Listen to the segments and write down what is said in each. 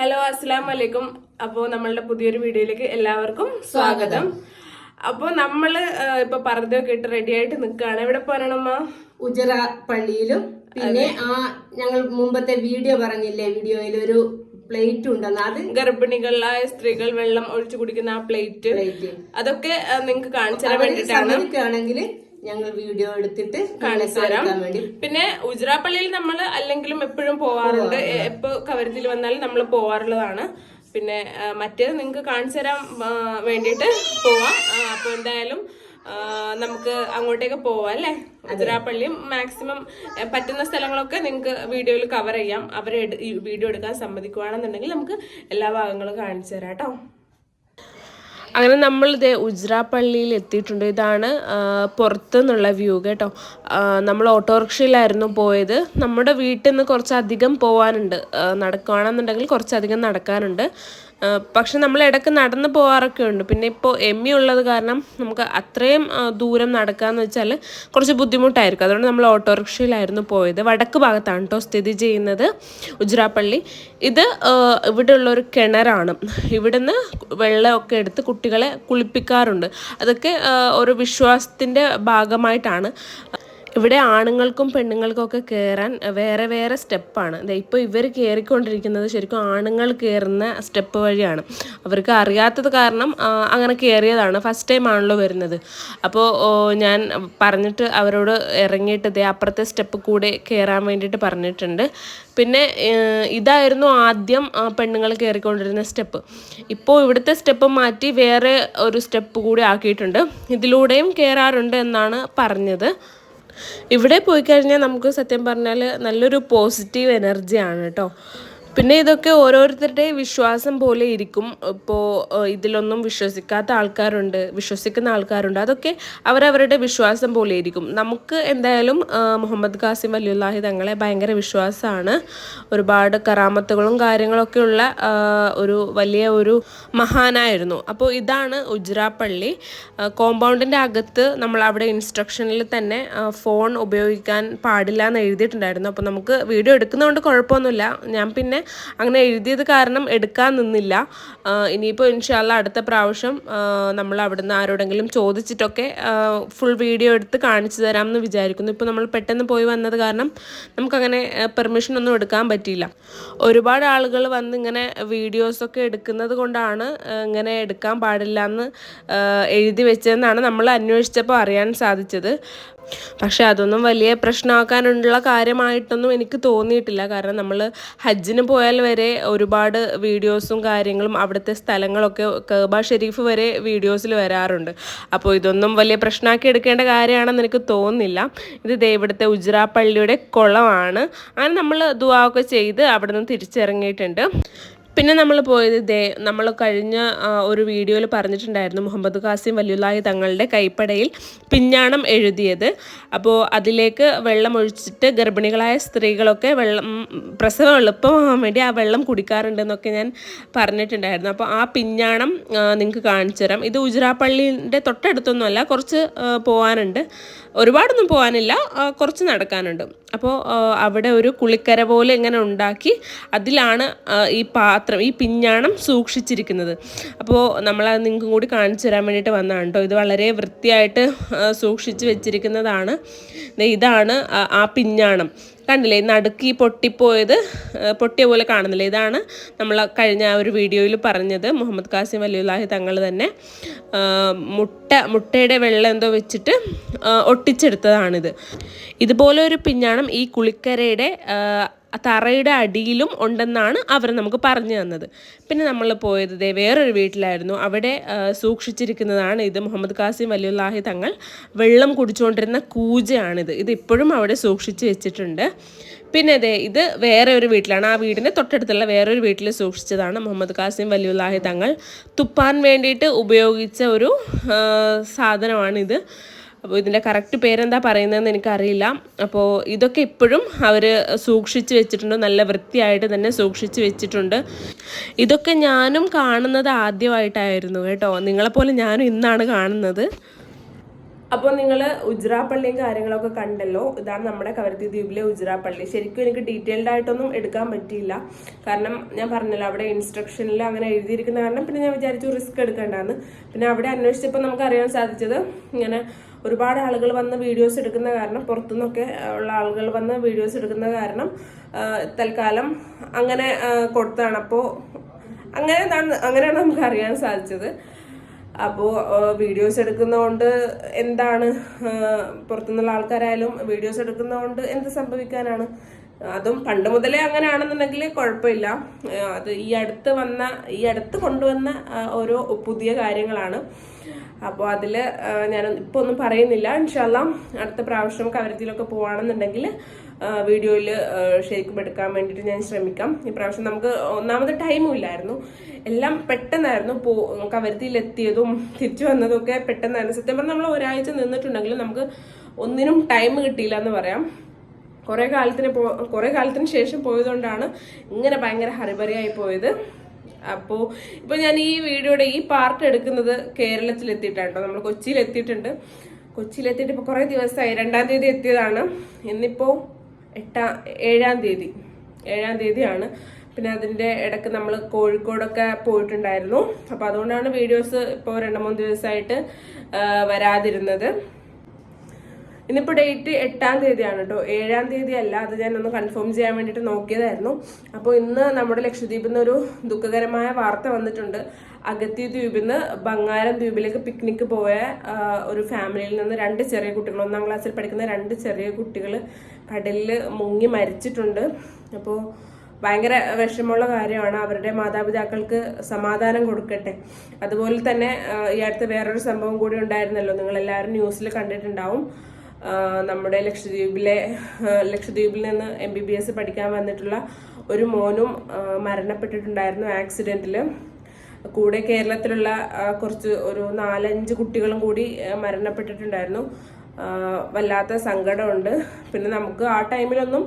Hello അസ്സലാമു അലൈക്കും. അപ്പോൾ നമ്മളുടെ പുതിയൊരു വീഡിയോയിലേക്ക് എല്ലാവർക്കും സ്വാഗതം. അപ്പോൾ നമ്മള് ഇപ്പൊ പറഞ്ഞതൊക്കെ ഇട്ട് റെഡി ആയിട്ട് നിൽക്കുകയാണ്. എവിടെ പോരണമ്മ? ഉജറ പള്ളിയിലും പിന്നെ ഞങ്ങൾ മുമ്പത്തെ വീഡിയോ പറഞ്ഞില്ലേ, വീഡിയോയിൽ ഒരു പ്ലേറ്റ് ഉണ്ടെന്ന്, അത് ഗർഭിണികളായ സ്ത്രീകൾ വെള്ളം ഒഴിച്ചു കുടിക്കുന്ന ആ പ്ലേറ്റ്, അതൊക്കെ നിങ്ങൾക്ക് കാണിച്ചു തരാൻ വേണ്ടിയിട്ടാണ് ഞങ്ങൾ വീഡിയോ എടുത്തിട്ട് കാണിച്ചു തരാം. പിന്നെ ഉജറ പള്ളിയിൽ നമ്മൾ അല്ലെങ്കിലും എപ്പോഴും പോവാറുണ്ട്. എപ്പോ കവരത്തിൽ വന്നാലും നമ്മൾ പോവാറുള്ളതാണ്. പിന്നെ മറ്റേത് നിങ്ങൾക്ക് കാണിച്ചു തരാൻ വേണ്ടിയിട്ട് പോവാം. അപ്പൊ എന്തായാലും നമുക്ക് അങ്ങോട്ടേക്ക് പോവാം അല്ലേ. ഉജറാപ്പള്ളിയും മാക്സിമം പറ്റുന്ന സ്ഥലങ്ങളൊക്കെ നിങ്ങൾക്ക് വീഡിയോയിൽ കവർ ചെയ്യാം. അവരെ വീഡിയോ എടുക്കാൻ സമ്മതിക്കുകയാണെന്നുണ്ടെങ്കിൽ നമുക്ക് എല്ലാ ഭാഗങ്ങളും കാണിച്ചു തരാം കേട്ടോ. അങ്ങനെ നമ്മൾ ഇതേ ഉജ്രാപ്പള്ളിയിൽ എത്തിയിട്ടുണ്ട്. ഇതാണ് പുറത്തുനിന്നുള്ള വ്യൂ കേട്ടോ. നമ്മൾ ഓട്ടോറിക്ഷയിലായിരുന്നു പോയത്. നമ്മുടെ വീട്ടിൽ നിന്ന് കുറച്ചധികം പോകാനുണ്ട്. നടക്കുകയാണെന്നുണ്ടെങ്കിൽ കുറച്ചധികം നടക്കാനുണ്ട്. പക്ഷെ നമ്മൾ ഇടയ്ക്ക് നടന്ന് പോകാറൊക്കെ ഉണ്ട്. പിന്നെ ഇപ്പോൾ എമ്മി ഉള്ളത് കാരണം നമുക്ക് അത്രയും ദൂരം നടക്കാമെന്ന് വെച്ചാൽ കുറച്ച് ബുദ്ധിമുട്ടായിരിക്കും. അതുകൊണ്ട് നമ്മൾ ഓട്ടോറിക്ഷയിലായിരുന്നു പോയത്. വടക്ക് ഭാഗത്താണ് കേട്ടോ സ്ഥിതി ചെയ്യുന്നത് ഉജ്രാപ്പള്ളി. ഇത് ഇവിടെ ഉള്ളൊരു കിണറാണ്. ഇവിടുന്ന് വെള്ളമൊക്കെ എടുത്ത് കുട്ടികളെ കുളിപ്പിക്കാറുണ്ട്. അതൊക്കെ ഒരു വിശ്വാസത്തിൻ്റെ ഭാഗമായിട്ടാണ്. ഇവിടെ ആണുങ്ങൾക്കും പെണ്ണുങ്ങൾക്കും ഒക്കെ കയറാൻ വേറെ വേറെ സ്റ്റെപ്പാണ്. ഇപ്പോൾ ഇവർ കയറിക്കൊണ്ടിരിക്കുന്നത് ശരിക്കും ആണുങ്ങൾ കയറുന്ന സ്റ്റെപ്പ് വഴിയാണ്. അവർക്ക് അറിയാത്തത് കാരണം അങ്ങനെ കയറിയതാണ്. ഫസ്റ്റ് ടൈം ആണല്ലോ വരുന്നത്. അപ്പോൾ ഞാൻ പറഞ്ഞിട്ട് അവരോട് ഇറങ്ങിയിട്ട് അപ്പുറത്തെ സ്റ്റെപ്പ് കൂടെ കയറാൻ വേണ്ടിയിട്ട് പറഞ്ഞിട്ടുണ്ട്. പിന്നെ ഇതായിരുന്നു ആദ്യം പെണ്ണുങ്ങൾ കയറിക്കൊണ്ടിരുന്ന സ്റ്റെപ്പ്. ഇപ്പോൾ ഇവിടുത്തെ സ്റ്റെപ്പ് മാറ്റി വേറെ ഒരു സ്റ്റെപ്പ് കൂടി ആക്കിയിട്ടുണ്ട്. ഇതിലൂടെയും കയറാറുണ്ട് എന്നാണ് പറഞ്ഞത്. ഇവിടെ പോയി കഴിഞ്ഞാൽ നമുക്ക് സത്യം പറഞ്ഞാൽ നല്ലൊരു പോസിറ്റീവ് എനർജിയാണ് കേട്ടോ. പിന്നെ ഇതൊക്കെ ഓരോരുത്തരുടെ വിശ്വാസം പോലെ ഇരിക്കും. ഇപ്പോൾ ഇതിലൊന്നും വിശ്വസിക്കാത്ത ആൾക്കാരുണ്ട്, വിശ്വസിക്കുന്ന ആൾക്കാരുണ്ട്. അതൊക്കെ അവരവരുടെ വിശ്വാസം പോലെ ഇരിക്കും. നമുക്ക് എന്തായാലും മുഹമ്മദ് ഖാസിം വലിയുല്ലാഹി തങ്ങളെ ഭയങ്കര വിശ്വാസമാണ്. ഒരുപാട് കറാമത്തുകളും കാര്യങ്ങളൊക്കെ ഉള്ള ഒരു വലിയ ഒരു മഹാനായിരുന്നു. അപ്പോൾ ഇതാണ് ഉജ്രാപ്പള്ളി. കോമ്പൗണ്ടിൻ്റെ അകത്ത് നമ്മൾ അവിടെ ഇൻസ്ട്രക്ഷനിൽ തന്നെ ഫോൺ ഉപയോഗിക്കാൻ പാടില്ല എന്ന് എഴുതിയിട്ടുണ്ടായിരുന്നു. അപ്പോൾ നമുക്ക് വീഡിയോ എടുക്കുന്നതുകൊണ്ട് കുഴപ്പമൊന്നുമില്ല. ഞാൻ പിന്നെ അങ്ങനെ എഴുതിയത് കാരണം എടുക്കാൻ നിന്നില്ല. ഇനിയിപ്പോൾ ഇൻഷാ അല്ലാ അടുത്ത പ്രാവശ്യം നമ്മൾ അവിടുന്ന് ആരോടെങ്കിലും ചോദിച്ചിട്ടൊക്കെ ഫുൾ വീഡിയോ എടുത്ത് കാണിച്ചു തരാമെന്ന് വിചാരിക്കുന്നു. ഇപ്പോൾ നമ്മൾ പെട്ടെന്ന് പോയി വന്നത് കാരണം നമുക്കങ്ങനെ പെർമിഷനൊന്നും എടുക്കാൻ പറ്റിയില്ല. ഒരുപാട് ആളുകൾ വന്ന് ഇങ്ങനെ വീഡിയോസൊക്കെ എടുക്കുന്നത് കൊണ്ടാണ് ഇങ്ങനെ എടുക്കാൻ പാടില്ല എന്ന് എഴുതി വെച്ചതെന്നാണ് നമ്മൾ അന്വേഷിച്ചപ്പോൾ അറിയാൻ സാധിച്ചത്. പക്ഷെ അതൊന്നും വലിയ പ്രശ്നമാക്കാനുള്ള കാര്യമായിട്ടൊന്നും എനിക്ക് തോന്നിയിട്ടില്ല. കാരണം നമ്മൾ ഹജ്ജിന് പോയാൽ വരെ ഒരുപാട് വീഡിയോസും കാര്യങ്ങളും അവിടുത്തെ സ്ഥലങ്ങളൊക്കെ കഅബ ഷെരീഫ് വരെ വീഡിയോസിൽ വരാറുണ്ട്. അപ്പോൾ ഇതൊന്നും വലിയ പ്രശ്നമാക്കി എടുക്കേണ്ട കാര്യമാണെന്ന് എനിക്ക് തോന്നുന്നില്ല. ഇത് ഇവിടുത്തെ ഉജ്രാപ്പള്ളിയുടെ കുളമാണ്. അങ്ങനെ നമ്മൾ ദുആ ഒക്കെ ചെയ്ത് അവിടെ നിന്ന് തിരിച്ചിറങ്ങിയിട്ടുണ്ട്. പിന്നെ നമ്മൾ പോയത് നമ്മൾ കഴിഞ്ഞ ഒരു വീഡിയോയിൽ പറഞ്ഞിട്ടുണ്ടായിരുന്നു മുഹമ്മദ് ഖാസിം വലിയുല്ലാഹി തങ്ങളുടെ കൈപ്പടയിൽ പിഞ്ഞാണം എഴുതിയത്. അപ്പോൾ അതിലേക്ക് വെള്ളം ഒഴിച്ചിട്ട് ഗർഭിണികളായ സ്ത്രീകളൊക്കെ പ്രസവം എളുപ്പമാകാൻ വേണ്ടി ആ വെള്ളം കുടിക്കാറുണ്ടെന്നൊക്കെ ഞാൻ പറഞ്ഞിട്ടുണ്ടായിരുന്നു. അപ്പോൾ ആ പിഞ്ഞാണം നിങ്ങൾക്ക് കാണിച്ചു തരാം. ഇത് ഉജ്രാപ്പള്ളിൻ്റെ തൊട്ടടുത്തൊന്നുമല്ല, കുറച്ച് പോകാനുണ്ട്. ഒരുപാടൊന്നും പോകാനില്ല, കുറച്ച് നടക്കാനുണ്ട്. അപ്പോൾ അവിടെ ഒരു കുളിക്കര പോലെ ഇങ്ങനെ ഉണ്ടാക്കി അതിലാണ് ഈ പിഞ്ഞാണം സൂക്ഷിച്ചിരിക്കുന്നത്. അപ്പോൾ നമ്മളത് നിങ്ങൾക്കും കൂടി കാണിച്ചു തരാൻ വേണ്ടിയിട്ട് വന്നതാണ് കേട്ടോ. ഇത് വളരെ വൃത്തിയായിട്ട് സൂക്ഷിച്ച് വെച്ചിരിക്കുന്നതാണ്. ഇതാണ് ആ പിഞ്ഞാണം. കണ്ടില്ലേ, നടുക്ക് ഈ പൊട്ടിയ പോലെ കാണുന്നില്ലേ? ഇതാണ് നമ്മൾ കഴിഞ്ഞ ഒരു വീഡിയോയിൽ പറഞ്ഞത്. മുഹമ്മദ് ഖാസിം വലിയുല്ലാഹി തങ്ങൾ തന്നെ മുട്ടയുടെ വെള്ളം എന്തോ വെച്ചിട്ട് ഒട്ടിച്ചെടുത്തതാണിത്. ഇതുപോലെ ഒരു പിഞ്ഞാണം ഈ കുളിക്കരയുടെ തറയുടെ അടിയിലും ഉണ്ടെന്നാണ് അവർ നമുക്ക് പറഞ്ഞു തന്നത്. പിന്നെ നമ്മൾ പോയത് വേറൊരു വീട്ടിലായിരുന്നു. അവിടെ സൂക്ഷിച്ചിരിക്കുന്നതാണ് ഇത്. മുഹമ്മദ് ഖാസിം വലിയുല്ലാഹി തങ്ങൾ വെള്ളം കുടിച്ചുകൊണ്ടിരുന്ന കൂജയാണിത്. ഇത് ഇപ്പോഴും അവിടെ സൂക്ഷിച്ച് വെച്ചിട്ടുണ്ട്. പിന്നെ ഇത് വേറെ ഒരു വീട്ടിലാണ്. ആ വീടിൻ്റെ തൊട്ടടുത്തുള്ള വേറൊരു വീട്ടിൽ സൂക്ഷിച്ചതാണ്. മുഹമ്മദ് ഖാസിം വലിയുല്ലാഹി തങ്ങൾ തുപ്പാൻ വേണ്ടിയിട്ട് ഉപയോഗിച്ച ഒരു സാധനമാണിത്. അപ്പോൾ ഇതിൻ്റെ കറക്റ്റ് പേരെന്താ പറയുന്നതെന്ന് എനിക്കറിയില്ല. അപ്പോൾ ഇതൊക്കെ ഇപ്പോഴും അവർ സൂക്ഷിച്ച് വെച്ചിട്ടുണ്ട്. നല്ല വൃത്തിയായിട്ട് തന്നെ സൂക്ഷിച്ച് വെച്ചിട്ടുണ്ട്. ഇതൊക്കെ ഞാനും കാണുന്നത് ആദ്യമായിട്ടായിരുന്നു കേട്ടോ. നിങ്ങളെപ്പോലെ ഞാനും ഇന്നാണ് കാണുന്നത്. അപ്പോൾ നിങ്ങൾ ഉജ്രാപ്പള്ളിയും കാര്യങ്ങളൊക്കെ കണ്ടല്ലോ. ഇതാണ് നമ്മുടെ കവരത്തി ദ്വീപിലെ ഉജ്രാപ്പള്ളി. ശരിക്കും എനിക്ക് ഡീറ്റെയിൽഡ് ആയിട്ടൊന്നും എടുക്കാൻ പറ്റിയില്ല, കാരണം ഞാൻ പറഞ്ഞല്ലോ അവിടെ ഇൻസ്ട്രക്ഷനിൽ അങ്ങനെ എഴുതിയിരിക്കുന്ന കാരണം പിന്നെ ഞാൻ വിചാരിച്ചു റിസ്ക് എടുക്കേണ്ടതെന്ന്. പിന്നെ അവിടെ അന്വേഷിച്ചപ്പോൾ നമുക്ക് അറിയാൻ സാധിച്ചത് ഇങ്ങനെ ഒരുപാട് ആളുകൾ വന്ന് വീഡിയോസ് എടുക്കുന്ന കാരണം, പുറത്തുനിന്നൊക്കെ ഉള്ള ആളുകൾ വന്ന് വീഡിയോസ് എടുക്കുന്ന കാരണം തൽക്കാലം അങ്ങനെ കൊടുത്താണ്. അപ്പോൾ അങ്ങനെയാണ് നമുക്ക് അറിയാൻ സാധിച്ചത്. അപ്പോൾ വീഡിയോസ് എടുക്കുന്നതുകൊണ്ട് എന്താണ്, പുറത്തുനിന്നുള്ള ആൾക്കാരായാലും വീഡിയോസ് എടുക്കുന്നതുകൊണ്ട് എന്ത് സംഭവിക്കാനാണ്? അതും പണ്ട് മുതലേ അങ്ങനെയാണെന്നുണ്ടെങ്കിൽ കുഴപ്പമില്ല. അത് ഈ അടുത്ത് കൊണ്ടുവന്ന ഓരോ പുതിയ കാര്യങ്ങളാണ്. അപ്പോൾ അതിൽ ഞാൻ ഇപ്പോൾ ഒന്നും പറയുന്നില്ല. ഇൻഷാല്ലാ അടുത്ത പ്രാവശ്യം കവരത്തിയിലൊക്കെ പോവാണെന്നുണ്ടെങ്കിൽ വീഡിയോയിൽ ശരിക്കും എടുക്കാൻ വേണ്ടിയിട്ട് ഞാൻ ശ്രമിക്കാം. ഈ പ്രാവശ്യം നമുക്ക് ഒന്നാമത് ടൈമും ഇല്ലായിരുന്നു, എല്ലാം പെട്ടെന്നായിരുന്നു. കവരത്തിയിലെത്തിയതും തിരിച്ചു വന്നതും ഒക്കെ പെട്ടെന്നായിരുന്നു. സത്യം പറഞ്ഞാൽ നമ്മൾ ഒരാഴ്ച നിന്നിട്ടുണ്ടെങ്കിൽ നമുക്ക് ഒന്നിനും ടൈം കിട്ടിയില്ല എന്ന് പറയാം. കുറേ കാലത്തിന് ശേഷം പോയതുകൊണ്ടാണ് ഇങ്ങനെ ഭയങ്കര ഹറിബറിയായി പോയത്. അപ്പോൾ ഇപ്പോൾ ഞാൻ ഈ വീഡിയോയുടെ ഈ പാർട്ട് എടുക്കുന്നത് കേരളത്തിലെത്തിയിട്ടാണ് കേട്ടോ. നമ്മൾ കൊച്ചിയിലെത്തിയിട്ടുണ്ട്. കൊച്ചിയിലെത്തിയിട്ട് ഇപ്പോൾ കുറേ ദിവസമായി. 2-ാം തീയതി എത്തിയതാണ്. ഇന്നിപ്പോൾ 7-ാം തീയതിയാണ്. പിന്നെ അതിൻ്റെ ഇടയ്ക്ക് നമ്മൾ കോഴിക്കോടൊക്കെ പോയിട്ടുണ്ടായിരുന്നു. അപ്പോൾ അതുകൊണ്ടാണ് വീഡിയോസ് ഇപ്പോൾ 2-3 ദിവസമായിട്ട് വരാതിരുന്നത്. ഇന്നിപ്പോൾ ഡേറ്റ് 8-ാം തീയതിയാണ് കേട്ടോ, 7-ാം തീയതി അല്ല. അത് ഞാനൊന്ന് കൺഫേം ചെയ്യാൻ വേണ്ടിയിട്ട് നോക്കിയതായിരുന്നു. അപ്പോൾ ഇന്ന് നമ്മുടെ ലക്ഷദ്വീപിൽ നിന്ന് ഒരു ദുഃഖകരമായ വാർത്ത വന്നിട്ടുണ്ട്. അഗത്തി ദ്വീപിൽ നിന്ന് ബംഗാരം ദ്വീപിലേക്ക് പിക്നിക്ക് പോയ ഒരു ഫാമിലിയിൽ നിന്ന് 2 ചെറിയ കുട്ടികൾ, 1-ാം ക്ലാസ്സിൽ പഠിക്കുന്ന 2 ചെറിയ കുട്ടികൾ കടലിൽ മുങ്ങി മരിച്ചിട്ടുണ്ട്. അപ്പോൾ ഭയങ്കര വിഷമമുള്ള കാര്യമാണ്. അവരുടെ മാതാപിതാക്കൾക്ക് സമാധാനം കൊടുക്കട്ടെ. അതുപോലെ തന്നെ ഈ അടുത്ത് വേറൊരു സംഭവം കൂടി ഉണ്ടായിരുന്നല്ലോ, നിങ്ങളെല്ലാവരും ന്യൂസിൽ കണ്ടിട്ടുണ്ടാവും. നമ്മുടെ ലക്ഷദ്വീപിൽ നിന്ന് MBBS പഠിക്കാൻ വന്നിട്ടുള്ള ഒരു മോനും മരണപ്പെട്ടിട്ടുണ്ടായിരുന്നു ആക്സിഡന്റിൽ. കൂടെ കേരളത്തിലുള്ള ഒരു 4-5 കുട്ടികളും കൂടി മരണപ്പെട്ടിട്ടുണ്ടായിരുന്നു. വല്ലാത്ത സങ്കടമുണ്ട്. പിന്നെ നമുക്ക് ആ ടൈമിലൊന്നും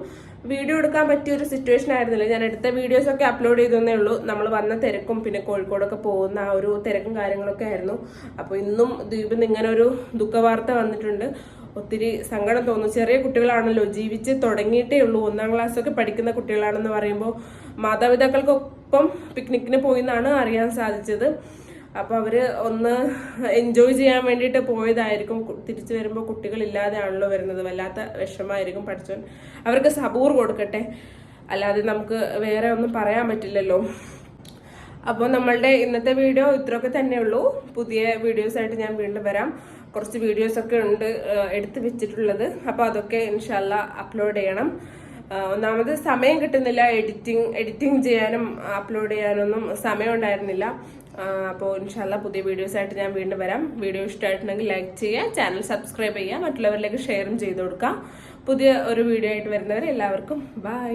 വീഡിയോ എടുക്കാൻ പറ്റിയ ഒരു സിറ്റുവേഷൻ ആയിരുന്നില്ല. ഞാൻ എടുത്ത വീഡിയോസൊക്കെ അപ്ലോഡ് ചെയ്തേ ഉള്ളൂ. നമ്മൾ വന്ന തിരക്കും പിന്നെ കോഴിക്കോടൊക്കെ പോകുന്ന ആ ഒരു തിരക്കും കാര്യങ്ങളൊക്കെ ആയിരുന്നു. അപ്പോൾ ഇന്നും ദ്വീപിൽ നിന്ന് ഇങ്ങനെ ഒരു ദുഃഖവാർത്ത വന്നിട്ടുണ്ട്. ഒത്തിരി സങ്കടം തോന്നുന്നു. ചെറിയ കുട്ടികളാണല്ലോ, ജീവിച്ച് തുടങ്ങിയിട്ടേ ഉള്ളൂ. 1-ാം ക്ലാസ്സൊക്കെ പഠിക്കുന്ന കുട്ടികളാണെന്ന് പറയുമ്പോൾ മാതാപിതാക്കൾക്കൊപ്പം പിക്നിക്കിന് പോയി എന്നാണ് അറിയാൻ സാധിച്ചത്. അപ്പോൾ അവർ ഒന്ന് എൻജോയ് ചെയ്യാൻ വേണ്ടിയിട്ട് പോയതായിരിക്കും. തിരിച്ചു വരുമ്പോൾ കുട്ടികളില്ലാതെയാണല്ലോ വരുന്നത്. വല്ലാത്ത വിഷമമായിരിക്കും. പഠിച്ചോൻ അവർക്ക് സബൂർ കൊടുക്കട്ടെ, അല്ലാതെ നമുക്ക് വേറെ ഒന്നും പറയാൻ പറ്റില്ലല്ലോ. അപ്പോൾ നമ്മളുടെ ഇന്നത്തെ വീഡിയോ ഇത്രയൊക്കെ തന്നെയുള്ളൂ. പുതിയ വീഡിയോസായിട്ട് ഞാൻ വീണ്ടും വരാം. കുറച്ച് വീഡിയോസൊക്കെ ഉണ്ട് എടുത്ത് വെച്ചിട്ടുള്ളത്. അപ്പോൾ അതൊക്കെ ഇൻഷാല്ലാ അപ്ലോഡ് ചെയ്യണം. ഒന്നാമത് സമയം കിട്ടുന്നില്ല, എഡിറ്റിംഗ് ചെയ്യാനും അപ്ലോഡ് ചെയ്യാനൊന്നും സമയം ഉണ്ടായിരുന്നില്ല. അപ്പോൾ ഇൻഷാല്ലാ പുതിയ വീഡിയോസായിട്ട് ഞാൻ വീണ്ടും വരാം. വീഡിയോ ഇഷ്ടമായിട്ടുണ്ടെങ്കിൽ ലൈക്ക് ചെയ്യുക, ചാനൽ സബ്സ്ക്രൈബ് ചെയ്യുക, മറ്റുള്ളവരിലേക്ക് ഷെയറും ചെയ്ത് കൊടുക്കുക. പുതിയ ഒരു വീഡിയോ ആയിട്ട് വരുന്നവരെ എല്ലാവർക്കും ബൈ.